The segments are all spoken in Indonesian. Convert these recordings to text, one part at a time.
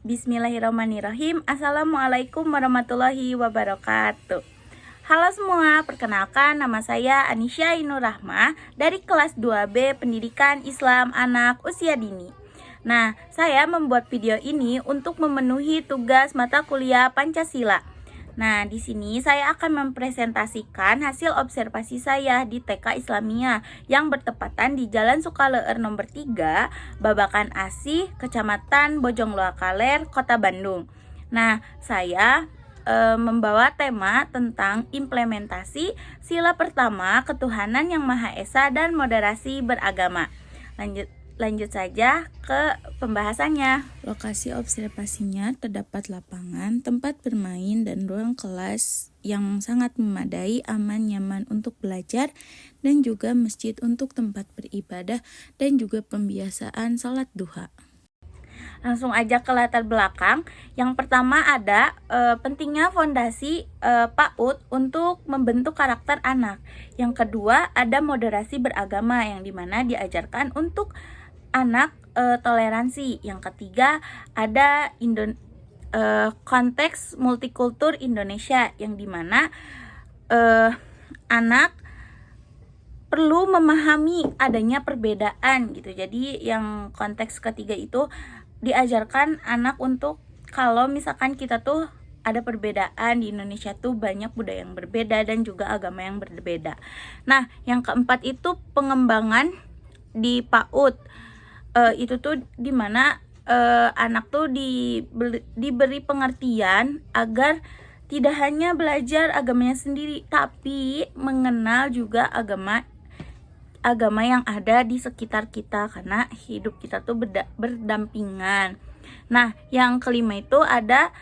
Bismillahirrahmanirrahim. Assalamualaikum warahmatullahi wabarakatuh. Halo semua, perkenalkan nama saya Anisya Ainur Rahmah dari kelas 2B Pendidikan Islam Anak Usia Dini. Nah, saya membuat video ini untuk memenuhi tugas mata kuliah Pancasila. Nah, di sini saya akan mempresentasikan hasil observasi saya di TK Islamia yang bertepatan di Jalan Sukaleueur nomor 3, Babakan Asih, Kecamatan Bojongloa Kaler, Kota Bandung. Nah, saya membawa tema tentang implementasi sila pertama ketuhanan yang Maha Esa dan moderasi beragama. Lanjut saja ke pembahasannya. Lokasi observasinya terdapat lapangan, tempat bermain, dan ruang kelas yang sangat memadai, aman, nyaman untuk belajar, dan juga masjid untuk tempat beribadah dan juga pembiasaan sholat duha. Langsung aja ke latar belakang. Yang pertama ada pentingnya fondasi PAUD untuk membentuk karakter anak. Yang kedua ada moderasi beragama yang dimana diajarkan untuk anak toleransi. Yang ketiga ada konteks multikultur Indonesia yang dimana anak perlu memahami adanya perbedaan gitu. Jadi yang konteks ketiga itu diajarkan anak untuk kalau misalkan kita tuh ada perbedaan di Indonesia tuh banyak budaya yang berbeda dan juga agama yang berbeda. Nah, yang keempat itu pengembangan di PAUD. Itu tuh dimana anak tuh diberi pengertian agar tidak hanya belajar agamanya sendiri, tapi mengenal juga agama yang ada di sekitar kita, karena hidup kita tuh berdampingan. Nah, yang kelima itu ada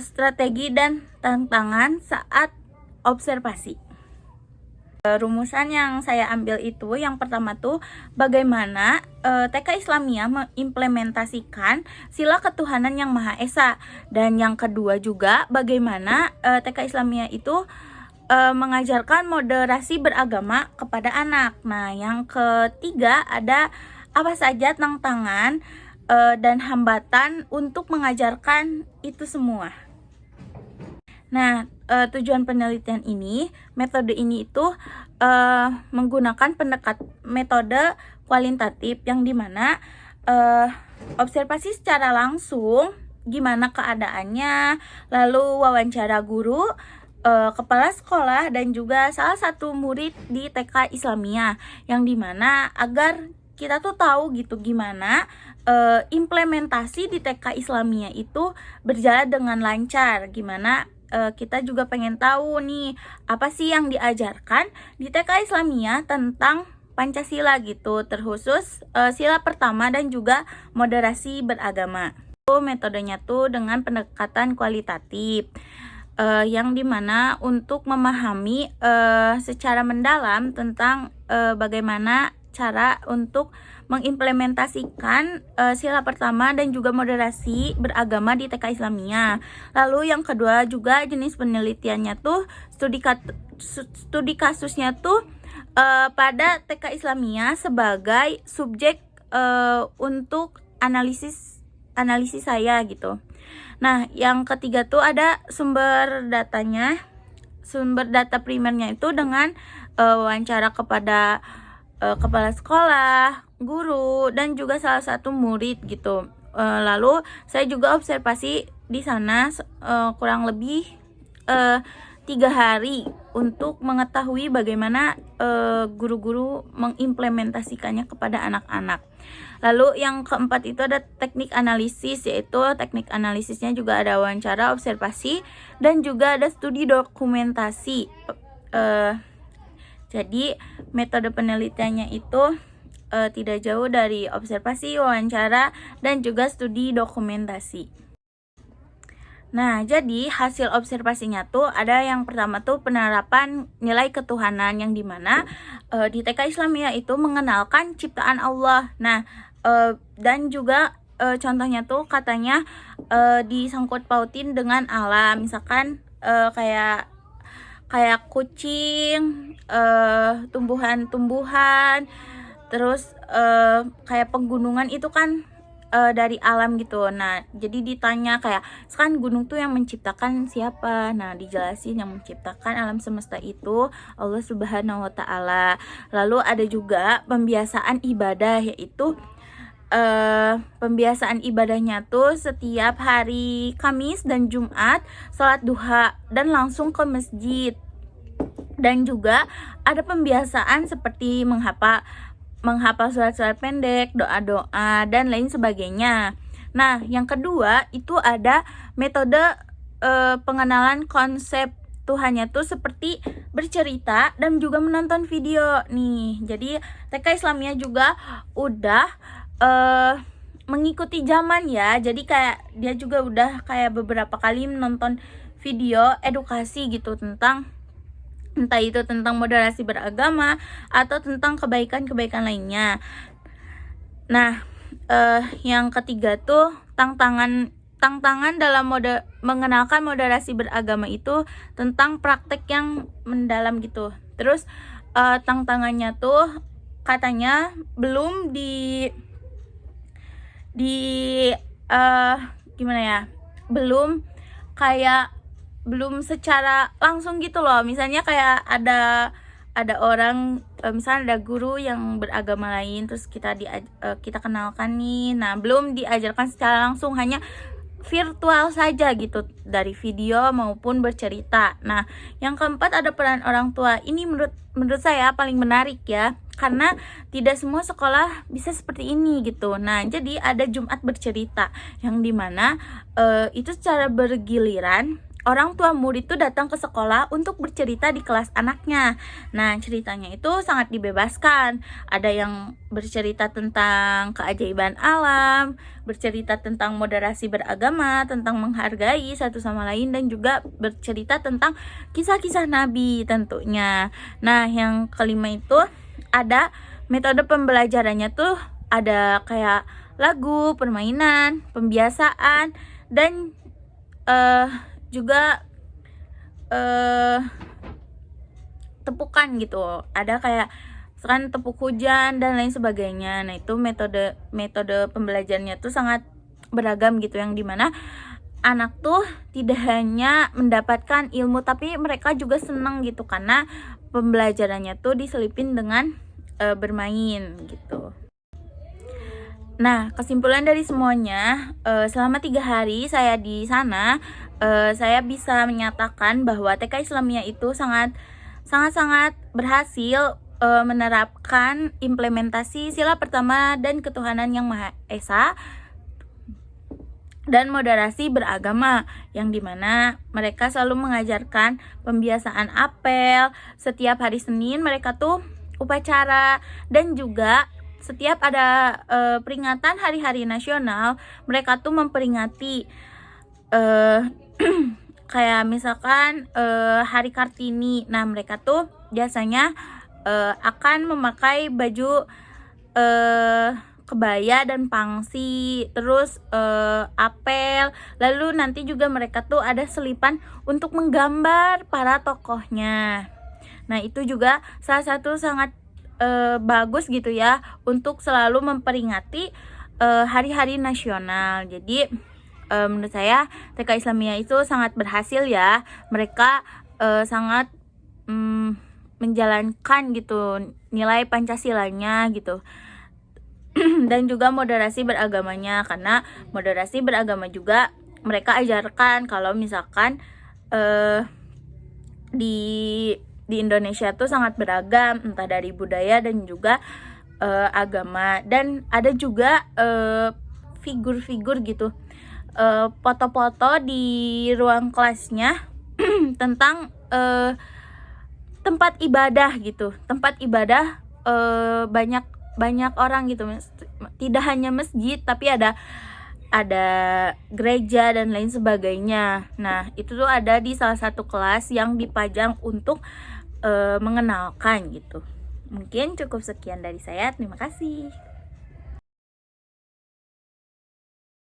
strategi dan tantangan saat observasi. Rumusan yang saya ambil itu yang pertama tuh bagaimana TK Islamia mengimplementasikan sila ketuhanan yang Maha Esa, dan yang kedua juga bagaimana TK Islamia itu mengajarkan moderasi beragama kepada anak. Nah, yang ketiga ada apa saja tantangan dan hambatan untuk mengajarkan itu semua. Nah, tujuan penelitian ini, metode ini itu menggunakan metode kualitatif yang dimana observasi secara langsung gimana keadaannya, lalu wawancara guru, kepala sekolah, dan juga salah satu murid di TK Islamia yang dimana agar kita tuh tahu gitu gimana implementasi di TK Islamia itu berjalan dengan lancar, gimana kita juga pengen tahu nih apa sih yang diajarkan di TK Islamia tentang Pancasila gitu, terkhusus sila pertama dan juga moderasi beragama. Metodenya tuh dengan pendekatan kualitatif yang dimana untuk memahami secara mendalam tentang bagaimana cara untuk mengimplementasikan sila pertama dan juga moderasi beragama di TK Islamia. Lalu yang kedua juga jenis penelitiannya tuh studi kasusnya tuh pada TK Islamia sebagai subjek untuk analisis saya gitu. Nah, yang ketiga tuh ada sumber datanya. Sumber data primernya itu dengan wawancara kepada kepala sekolah, guru, dan juga salah satu murid gitu. Lalu saya juga observasi di sana kurang lebih 3 hari untuk mengetahui bagaimana guru-guru mengimplementasikannya kepada anak-anak. Lalu yang keempat itu ada teknik analisis, yaitu teknik analisisnya juga ada wawancara, observasi, dan juga ada studi dokumentasi. Jadi metode penelitiannya itu tidak jauh dari observasi, wawancara, dan juga studi dokumentasi. Nah, jadi hasil observasinya tuh ada yang pertama tuh penerapan nilai ketuhanan yang dimana di TK Islamia itu mengenalkan ciptaan Allah. Nah, dan juga contohnya tuh katanya disangkut pautin dengan alam, misalkan kayak kucing, tumbuhan-tumbuhan, terus kayak penggunungan itu kan dari alam gitu. Nah, jadi ditanya kayak, sekarang gunung tuh yang menciptakan siapa? Nah, dijelasin yang menciptakan alam semesta itu Allah Subhanahu wa Ta'ala. Lalu ada juga pembiasaan ibadah, yaitu pembiasaan ibadahnya tuh setiap hari Kamis dan Jumat sholat duha dan langsung ke masjid. Dan juga ada pembiasaan seperti menghafal surat-surat pendek, doa-doa, dan lain sebagainya. Nah, yang kedua itu ada metode pengenalan konsep Tuhannya tuh seperti bercerita dan juga menonton video nih. Jadi TK Islamiyah juga udah mengikuti zaman ya. Jadi kayak dia juga udah kayak beberapa kali menonton video edukasi gitu tentang, entah itu tentang moderasi beragama atau tentang kebaikan-kebaikan lainnya. Nah, yang ketiga tuh tantangan dalam mengenalkan moderasi beragama itu tentang praktek yang mendalam gitu. Terus tantangannya tuh katanya belum gimana ya? Belum secara langsung gitu loh. Misalnya kayak ada orang, misalnya ada guru yang beragama lain, terus kita kenalkan nih. Nah, belum diajarkan secara langsung, hanya virtual saja gitu, dari video maupun bercerita. Nah, yang keempat ada peran orang tua. Ini menurut saya paling menarik ya, karena tidak semua sekolah bisa seperti ini gitu. Nah, jadi ada Jumat bercerita yang dimana itu secara bergiliran orang tua murid itu datang ke sekolah untuk bercerita di kelas anaknya. Nah, ceritanya itu sangat dibebaskan. Ada yang bercerita tentang keajaiban alam, bercerita tentang moderasi beragama, tentang menghargai satu sama lain, dan juga bercerita tentang kisah-kisah Nabi tentunya. Nah, yang kelima itu ada metode pembelajarannya tuh ada kayak lagu, permainan, pembiasaan, dan juga tepukan gitu. Ada kayak sekarang tepuk hujan dan lain sebagainya. Nah, itu metode pembelajarannya tuh sangat beragam gitu, yang dimana anak tuh tidak hanya mendapatkan ilmu, tapi mereka juga senang gitu karena pembelajarannya tuh diselipin dengan bermain gitu. Nah, kesimpulan dari semuanya, selama 3 hari saya di sana, saya bisa menyatakan bahwa TK Islamiyah itu sangat berhasil menerapkan implementasi sila pertama dan ketuhanan yang Maha Esa dan moderasi beragama, yang dimana mereka selalu mengajarkan pembiasaan apel. Setiap hari Senin mereka tuh upacara, dan juga setiap ada peringatan hari-hari nasional, mereka tuh memperingati kayak misalkan Hari Kartini. Nah, mereka tuh biasanya akan memakai baju kebaya dan pangsi, terus apel. Lalu nanti juga mereka tuh ada selipan untuk menggambar para tokohnya. Nah, itu juga salah satu sangat bagus gitu ya, untuk selalu memperingati hari-hari nasional. Jadi menurut saya TK Islamiyah itu sangat berhasil ya. Mereka sangat menjalankan gitu nilai Pancasilanya gitu. Dan juga moderasi beragamanya, karena moderasi beragama juga mereka ajarkan kalau misalkan di Indonesia tuh sangat beragam, entah dari budaya dan juga agama. Dan ada juga figur-figur gitu, foto-foto di ruang kelasnya tentang tempat ibadah gitu. Tempat ibadah banyak orang gitu, tidak hanya masjid tapi ada gereja dan lain sebagainya. Nah, itu tuh ada di salah satu kelas yang dipajang untuk mengenalkan gitu. Mungkin cukup sekian dari saya. Terima kasih.